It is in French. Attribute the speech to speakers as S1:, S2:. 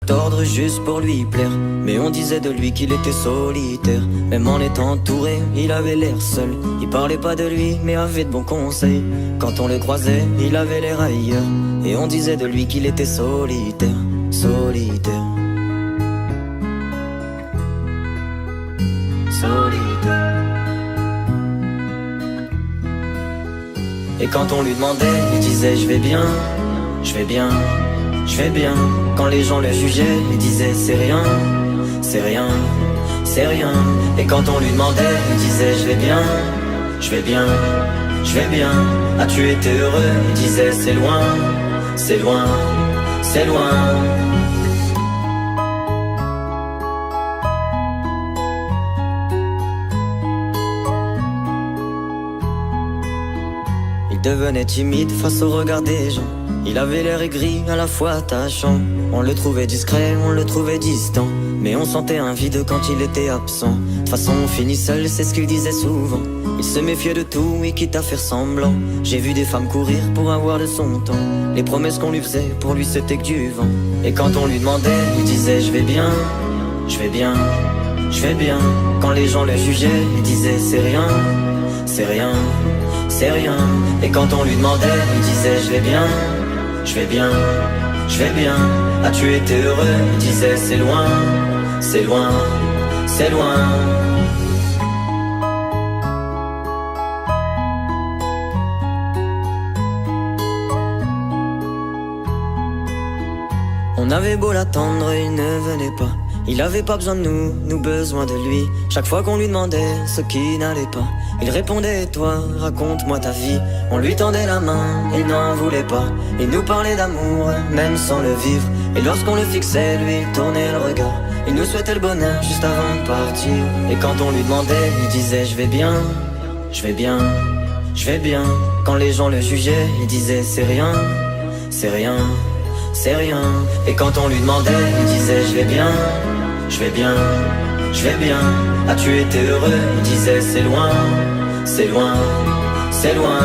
S1: Tordre juste pour lui plaire, mais on disait de lui qu'il était solitaire. Même en étant entouré, il avait l'air seul. Il parlait pas de lui, mais avait de bons conseils. Quand on le croisait, il avait l'air ailleurs. Et on disait de lui qu'il était solitaire, solitaire, solitaire. Et quand on lui demandait, il disait je vais bien, je vais bien, je vais bien. Quand les gens le jugeaient, il disait c'est rien, c'est rien, c'est rien. Et quand on lui demandait, il disait je vais bien, je vais bien, je vais bien. As-tu été heureux? Il disait c'est loin, c'est loin, c'est loin. Il devenait timide face au regard des gens. Il avait l'air aigri, à la fois attachant. On le trouvait discret, on le trouvait distant. Mais on sentait un vide quand il était absent. De toute façon on finit seul, c'est ce qu'il disait souvent. Il se méfiait de tout et quitte à faire semblant. J'ai vu des femmes courir pour avoir de son temps. Les promesses qu'on lui faisait, pour lui c'était que du vent. Et quand on lui demandait, il disait je vais bien, je vais bien, je vais bien. Quand les gens le jugeaient, il disait c'est rien, c'est rien, c'est rien. Et quand on lui demandait, il disait je vais bien, je vais bien, je vais bien. As-tu été heureux? Il disait c'est loin, c'est loin, c'est loin. On avait beau l'attendre, il ne venait pas. Il avait pas besoin de nous besoin de lui. Chaque fois qu'on lui demandait ce qui n'allait pas, il répondait toi, raconte-moi ta vie. On lui tendait la main, il n'en voulait pas. Il nous parlait d'amour, même sans le vivre. Et lorsqu'on le fixait, lui il tournait le regard. Il nous souhaitait le bonheur juste avant de partir. Et quand on lui demandait, il disait je vais bien, je vais bien, je vais bien. Quand les gens le jugeaient, il disait c'est rien, c'est rien, c'est rien. Et quand on lui demandait, il disait je vais bien, je vais bien, je vais bien. As-tu été heureux? Il disait c'est loin, c'est loin, c'est loin.